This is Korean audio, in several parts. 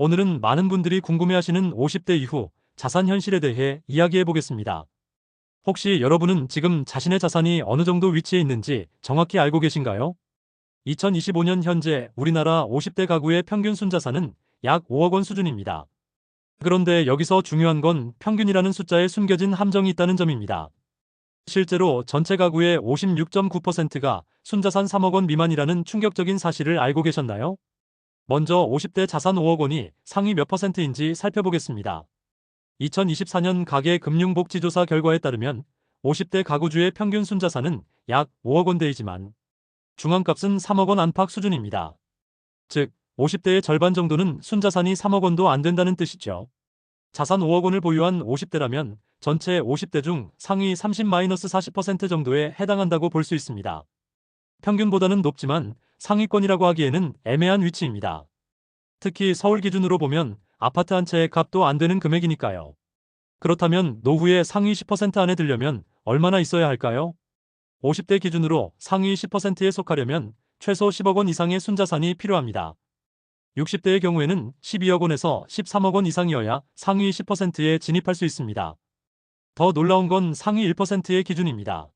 오늘은 많은 분들이 궁금해하시는 50대 이후 자산 현실에 대해 이야기해 보겠습니다. 혹시 여러분은 지금 자신의 자산이 어느 정도 위치에 있는지 정확히 알고 계신가요? 2025년 현재 우리나라 50대 가구의 평균 순자산은 약 5억 원 수준입니다. 그런데 여기서 중요한 건 평균이라는 숫자에 숨겨진 함정이 있다는 점입니다. 실제로 전체 가구의 56.9%가 순자산 3억 원 미만이라는 충격적인 사실을 알고 계셨나요? 먼저 50대 자산 5억 원이 상위 몇 퍼센트인지 살펴보겠습니다. 2024년 가계금융복지조사 결과에 따르면 50대 가구주의 평균 순자산은 약 5억 원대이지만 중앙값은 3억 원 안팎 수준입니다. 즉, 50대의 절반 정도는 순자산이 3억 원도 안 된다는 뜻이죠. 자산 5억 원을 보유한 50대라면 전체 50대 중 상위 30-40% 정도에 해당한다고 볼 수 있습니다. 평균보다는 높지만 상위권이라고 하기에는 애매한 위치입니다. 특히 서울 기준으로 보면 아파트 한 채의 값도 안 되는 금액이니까요. 그렇다면 노후의 상위 10% 안에 들려면 얼마나 있어야 할까요? 50대 기준으로 상위 10%에 속하려면 최소 10억 원 이상의 순자산이 필요합니다. 60대의 경우에는 12억 원에서 13억 원 이상이어야 상위 10%에 진입할 수 있습니다. 더 놀라운 건 상위 1%의 기준입니다.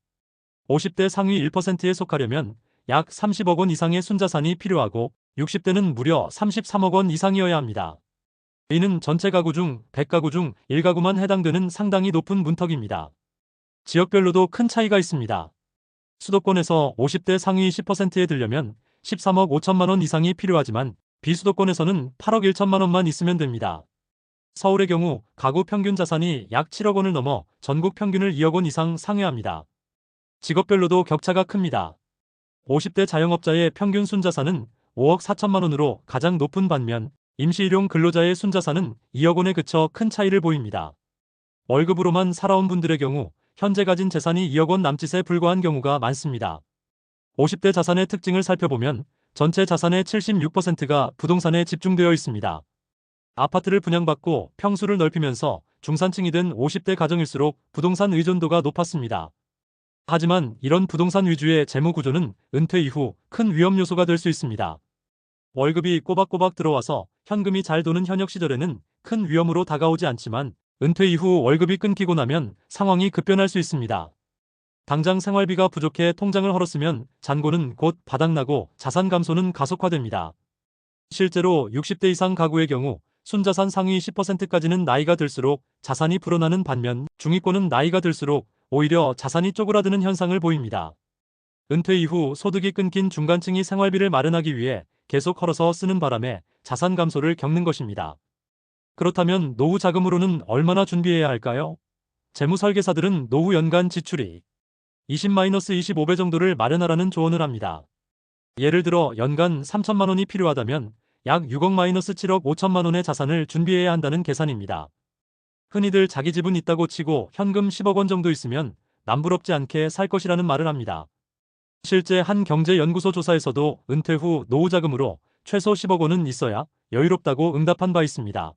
50대 상위 1%에 속하려면 약 30억 원 이상의 순자산이 필요하고 60대는 무려 33억 원 이상이어야 합니다. 이는 전체 가구 중 100가구 중 1가구만 해당되는 상당히 높은 문턱입니다. 지역별로도 큰 차이가 있습니다. 수도권에서 50대 상위 10%에 들려면 13억 5천만 원 이상이 필요하지만 비수도권에서는 8억 1천만 원만 있으면 됩니다. 서울의 경우 가구 평균 자산이 약 7억 원을 넘어 전국 평균을 2억 원 이상 상회합니다. 직업별로도 격차가 큽니다. 50대 자영업자의 평균 순자산은 5억 4천만 원으로 가장 높은 반면 임시일용 근로자의 순자산은 2억 원에 그쳐 큰 차이를 보입니다. 월급으로만 살아온 분들의 경우 현재 가진 재산이 2억 원 남짓에 불과한 경우가 많습니다. 50대 자산의 특징을 살펴보면 전체 자산의 76%가 부동산에 집중되어 있습니다. 아파트를 분양받고 평수를 넓히면서 중산층이 된 50대 가정일수록 부동산 의존도가 높았습니다. 하지만 이런 부동산 위주의 재무 구조는 은퇴 이후 큰 위험 요소가 될 수 있습니다. 월급이 꼬박꼬박 들어와서 현금이 잘 도는 현역 시절에는 큰 위험으로 다가오지 않지만 은퇴 이후 월급이 끊기고 나면 상황이 급변할 수 있습니다. 당장 생활비가 부족해 통장을 헐었으면 잔고는 곧 바닥나고 자산 감소는 가속화됩니다. 실제로 60대 이상 가구의 경우 순자산 상위 10%까지는 나이가 들수록 자산이 불어나는 반면 중위권은 나이가 들수록 오히려 자산이 쪼그라드는 현상을 보입니다. 은퇴 이후 소득이 끊긴 중간층이 생활비를 마련하기 위해 계속 헐어서 쓰는 바람에 자산 감소를 겪는 것입니다. 그렇다면 노후 자금으로는 얼마나 준비해야 할까요? 재무설계사들은 노후 연간 지출이 20-25배 정도를 마련하라는 조언을 합니다. 예를 들어 연간 3천만 원이 필요하다면 약 6억-7억 5천만 원의 자산을 준비해야 한다는 계산입니다. 흔히들 자기 집은 있다고 치고 현금 10억 원 정도 있으면 남부럽지 않게 살 것이라는 말을 합니다. 실제 한 경제연구소 조사에서도 은퇴 후 노후 자금으로 최소 10억 원은 있어야 여유롭다고 응답한 바 있습니다.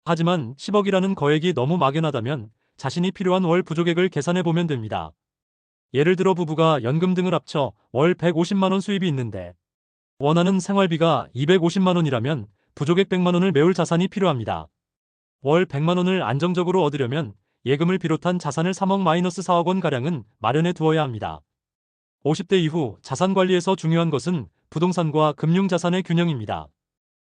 하지만 10억이라는 거액이 너무 막연하다면 자신이 필요한 월 부족액을 계산해 보면 됩니다. 예를 들어 부부가 연금 등을 합쳐 월 150만 원 수입이 있는데 원하는 생활비가 250만 원이라면 부족액 100만 원을 메울 자산이 필요합니다. 월 100만 원을 안정적으로 얻으려면 예금을 비롯한 자산을 3억-4억 원가량은 마련해 두어야 합니다. 50대 이후 자산 관리에서 중요한 것은 부동산과 금융자산의 균형입니다.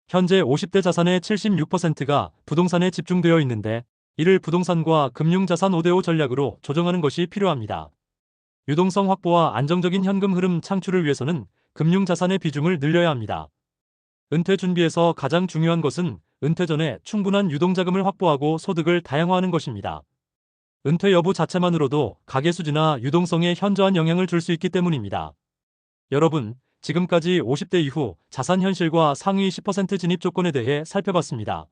현재 50대 자산의 76%가 부동산에 집중되어 있는데 이를 부동산과 금융자산 5대5 전략으로 조정하는 것이 필요합니다. 유동성 확보와 안정적인 현금 흐름 창출을 위해서는 금융자산의 비중을 늘려야 합니다. 은퇴 준비에서 가장 중요한 것은 은퇴 전에 충분한 유동자금을 확보하고 소득을 다양화하는 것입니다. 은퇴 여부 자체만으로도 가계 수지나 유동성에 현저한 영향을 줄 수 있기 때문입니다. 여러분, 지금까지 50대 이후 자산 현실과 상위 10% 진입 조건에 대해 살펴봤습니다.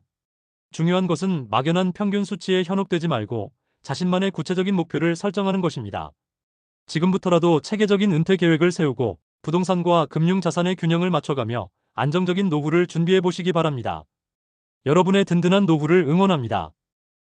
중요한 것은 막연한 평균 수치에 현혹되지 말고 자신만의 구체적인 목표를 설정하는 것입니다. 지금부터라도 체계적인 은퇴 계획을 세우고 부동산과 금융자산의 균형을 맞춰가며 안정적인 노후를 준비해 보시기 바랍니다. 여러분의 든든한 노후를 응원합니다.